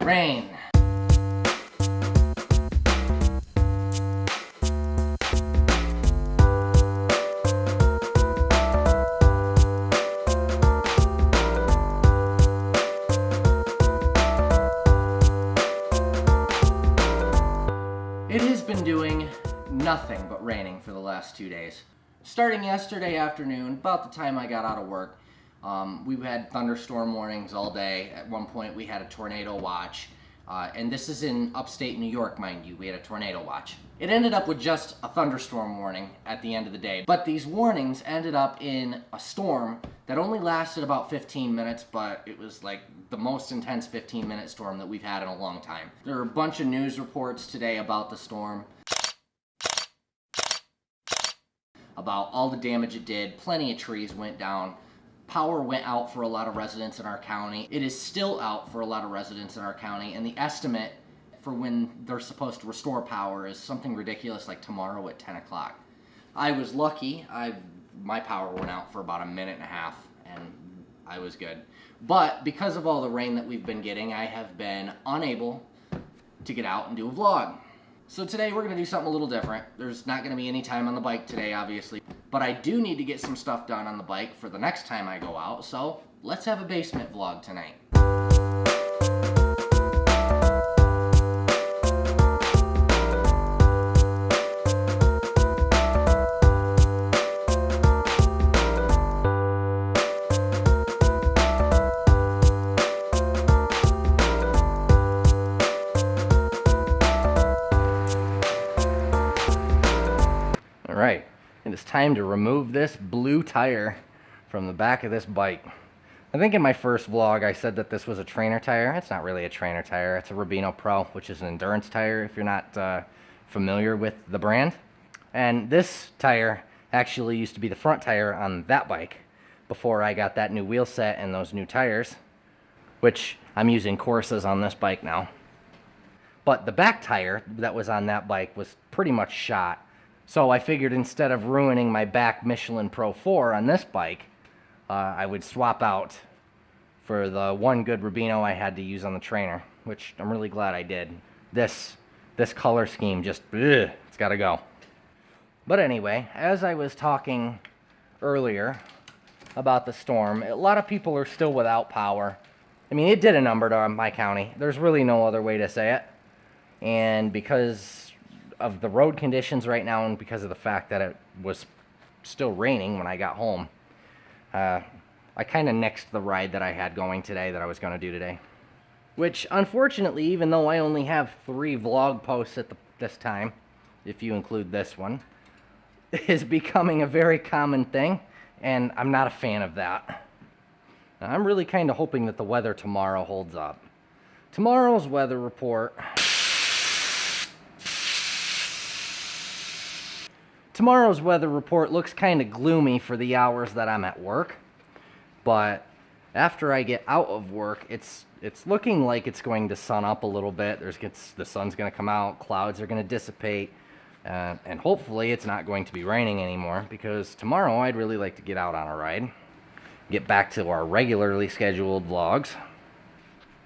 Rain. It has been doing nothing but raining for the last 2 days. Starting yesterday afternoon, about the time I got out of work, we had thunderstorm warnings all day. At one point we had a tornado watch. And this is in upstate New York, mind you. We had a tornado watch. It ended up with just a thunderstorm warning at the end of the day. But these warnings ended up in a storm that only lasted about 15 minutes, but it was like the most intense 15-minute storm that we've had in a long time. There are a bunch of news reports today about the storm, about all the damage it did. Plenty of trees went down. Power went out for a lot of residents in our county. It is still out for a lot of residents in our county, and the estimate for when they're supposed to restore power is something ridiculous like tomorrow at 10 o'clock. I was lucky. My power went out for about a minute and a half, and I was good. But because of all the rain that we've been getting, I have been unable to get out and do a vlog. So today we're going to do something a little different. There's not going to be any time on the bike today, obviously. But I do need to get some stuff done on the bike for the next time I go out. So let's have a basement vlog tonight. Alright, it is time to remove this blue tire from the back of this bike. I think in my first vlog I said that this was a trainer tire. It's not really a trainer tire, it's a Rubino Pro, which is an endurance tire if you're not familiar with the brand. And this tire actually used to be the front tire on that bike before I got that new wheel set and those new tires, which I'm using Corsas on this bike now. But the back tire that was on that bike was pretty much shot. So I figured instead of ruining my back Michelin Pro 4 on this bike, I would swap out for the one good Rubino I had to use on the trainer, which I'm really glad I did. This color scheme just, it's gotta go. But anyway, as I was talking earlier about the storm, a lot of people are still without power. I mean, it did a number to my county. There's really no other way to say it. And because of the road conditions right now, and because of the fact that it was still raining when I got home, I kind of nixed the ride that I had going today that I was going to do today. Which, unfortunately, even though I only have 3 vlog posts at this time, if you include this one, is becoming a very common thing, and I'm not a fan of that. Now, I'm really kind of hoping that the weather tomorrow holds up. Tomorrow's weather report... Tomorrow's weather report looks kind of gloomy for the hours that I'm at work, but after I get out of work, it's looking like it's going to sun up a little bit. The sun's going to come out, clouds are going to dissipate, and hopefully it's not going to be raining anymore, because tomorrow I'd really like to get out on a ride, get back to our regularly scheduled vlogs.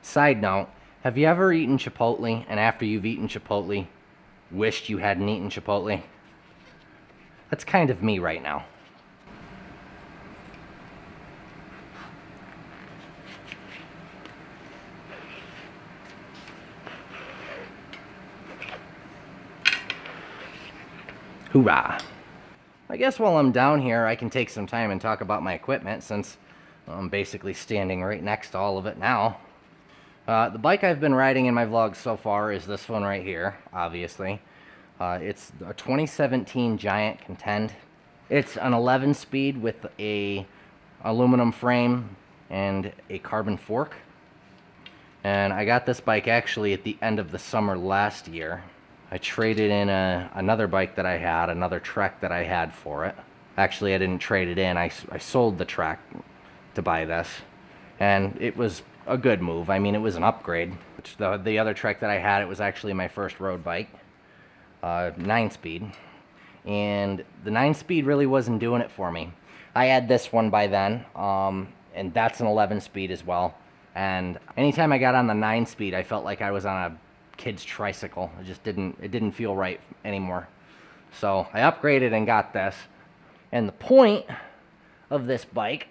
Side note, have you ever eaten Chipotle, and after you've eaten Chipotle, wished you hadn't eaten Chipotle? That's kind of me right now. Hoorah! I guess while I'm down here, I can take some time and talk about my equipment, since I'm basically standing right next to all of it now. The bike I've been riding in my vlogs so far is this one right here, obviously. It's a 2017 Giant Contend. It's an 11-speed with a aluminum frame and a carbon fork. And I got this bike actually at the end of the summer last year. I traded in another bike that I had, another Trek that I had for it. Actually, I didn't trade it in. I sold the Trek to buy this. And it was a good move. I mean, it was an upgrade. The other Trek that I had, it was actually my first road bike. 9-speed, and the 9-speed really wasn't doing it for me. I had this one by then, and that's an 11-speed as well. And anytime I got on the 9-speed, I felt like I was on a kid's tricycle. It didn't feel right anymore. So I upgraded and got this. And the point of this bike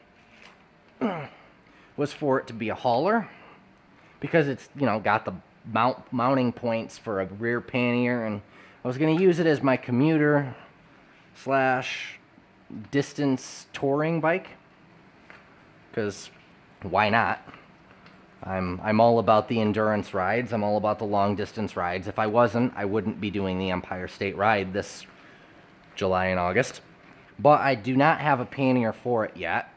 was for it to be a hauler, because it's, you know, got the mounting points for a rear pannier, and I was going to use it as my commuter slash distance touring bike, because why not? I'm all about the endurance rides. I'm all about the long distance rides. If I wasn't, I wouldn't be doing the Empire State Ride this July and August. But I do not have a pannier for it yet.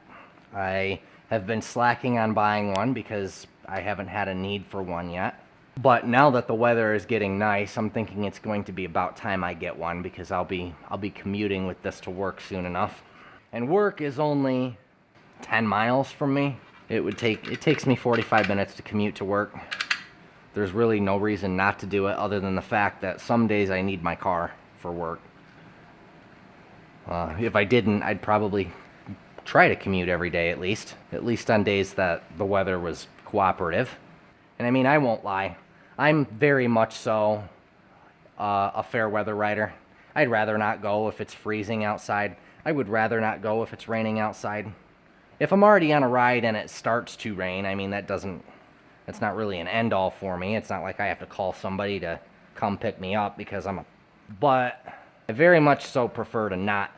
I have been slacking on buying one because I haven't had a need for one yet. But now that the weather is getting nice, I'm thinking it's going to be about time I get one, because I'll be commuting with this to work soon enough. And work is only 10 miles from me. It takes me 45 minutes to commute to work. There's really no reason not to do it, other than the fact that some days I need my car for work. If I didn't, I'd probably try to commute every day at least on days that the weather was cooperative. And I mean, I won't lie, I'm very much so a fair weather rider. I'd rather not go if it's freezing outside. I would rather not go if it's raining outside. If I'm already on a ride and it starts to rain, I mean, that's not really an end all for me. It's not like I have to call somebody to come pick me up because but I very much so prefer to not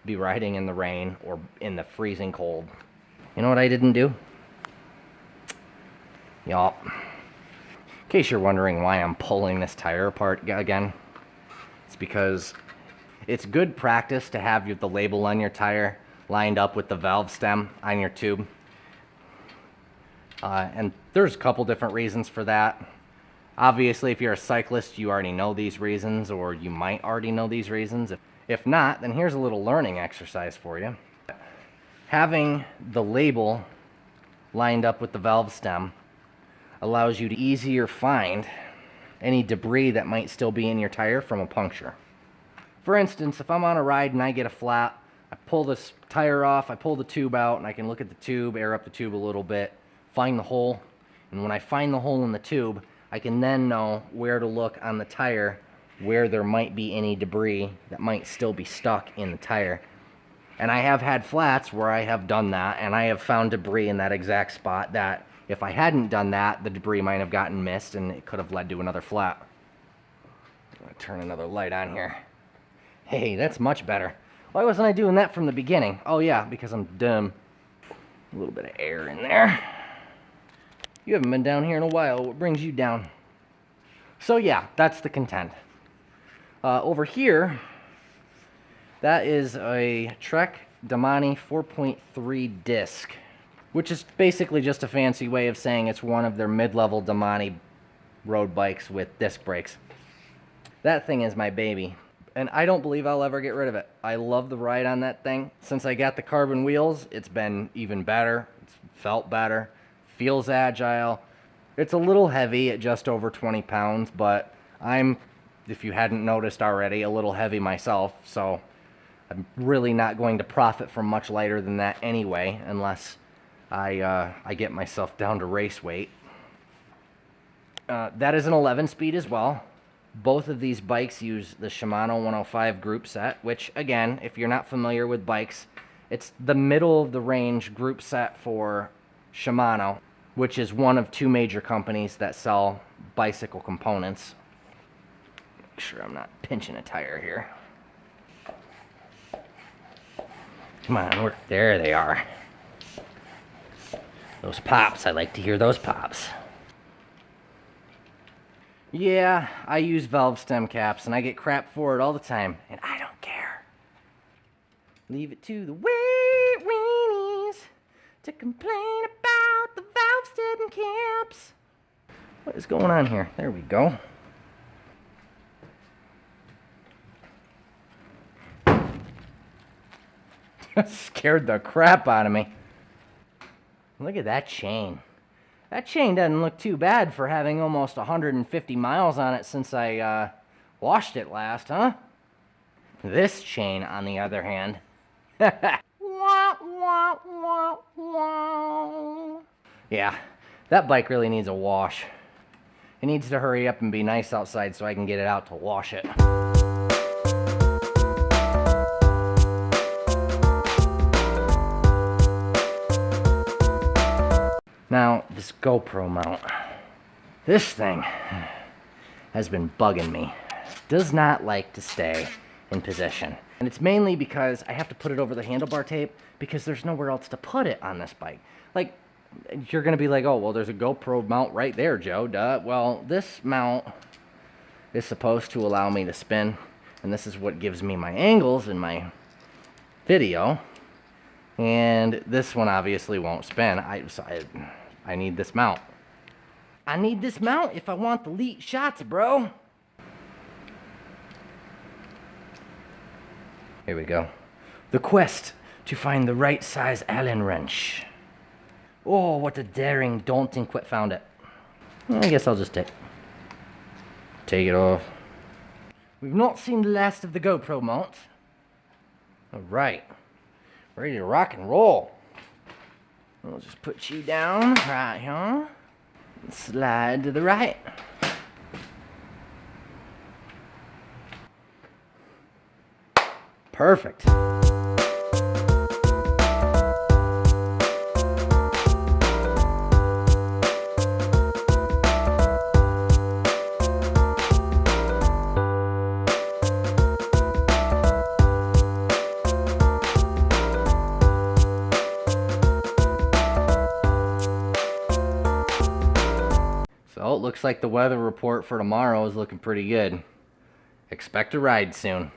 be riding in the rain or in the freezing cold. You know what I didn't do? Yup. In case you're wondering why I'm pulling this tire apart again, it's because it's good practice to have the label on your tire lined up with the valve stem on your tube. And there's a couple different reasons for that. Obviously, if you're a cyclist, you already know these reasons, or you might already know these reasons. If not, then here's a little learning exercise for you. Having the label lined up with the valve stem allows you to easier find any debris that might still be in your tire from a puncture. For instance, if I'm on a ride and I get a flat, I pull this tire off, I pull the tube out, and I can look at the tube, air up the tube a little bit, find the hole, and when I find the hole in the tube, I can then know where to look on the tire where there might be any debris that might still be stuck in the tire. And I have had flats where I have done that, and I have found debris in that exact spot that if I hadn't done that, the debris might have gotten missed and it could have led to another flat. I'm gonna turn another light on here. Hey, that's much better. Why wasn't I doing that from the beginning? Oh yeah, because I'm dumb. A little bit of air in there. You haven't been down here in a while. What brings you down? So yeah, that's the content. Over here, that is a Trek Damani 4.3 disc, which is basically just a fancy way of saying it's one of their mid-level Damani road bikes with disc brakes. That thing is my baby, and I don't believe I'll ever get rid of it. I love the ride on that thing. Since I got the carbon wheels, it's been even better. It's felt better, feels agile. It's a little heavy at just over 20 pounds, but I'm, if you hadn't noticed already, a little heavy myself, so I'm really not going to profit from much lighter than that anyway, unless I get myself down to race weight. That is an 11-speed as well. Both of these bikes use the Shimano 105 group set, which, again, if you're not familiar with bikes, it's the middle of the range group set for Shimano, which is one of two major companies that sell bicycle components. Make sure I'm not pinching a tire here. Come on, there they are. Those pops, I like to hear those pops. Yeah, I use valve stem caps, and I get crap for it all the time, and I don't care. Leave it to the weenies to complain about the valve stem caps. What is going on here? There we go. Scared the crap out of me. Look at that chain. That chain doesn't look too bad for having almost 150 miles on it since I washed it last, huh? This chain, on the other hand. Yeah, That bike really needs a wash. It needs to hurry up and be nice outside so I can get it out to wash it. Now, this GoPro mount. This thing has been bugging me. Does not like to stay in position. And it's mainly because I have to put it over the handlebar tape because there's nowhere else to put it on this bike. Like, you're gonna be like, oh, well, there's a GoPro mount right there, Joe, duh. Well, this mount is supposed to allow me to spin, and this is what gives me my angles in my video. And this one obviously won't spin. I need this mount. I need this mount if I want the elite shots, bro. Here we go. The quest to find the right size Allen wrench. Oh, what a daring, daunting quest. Found it. I guess I'll just take it off. We've not seen the last of the GoPro mount. All right. Ready to rock and roll. We'll just put you down right here. Slide to the right. Perfect. So it looks like the weather report for tomorrow is looking pretty good. Expect a ride soon.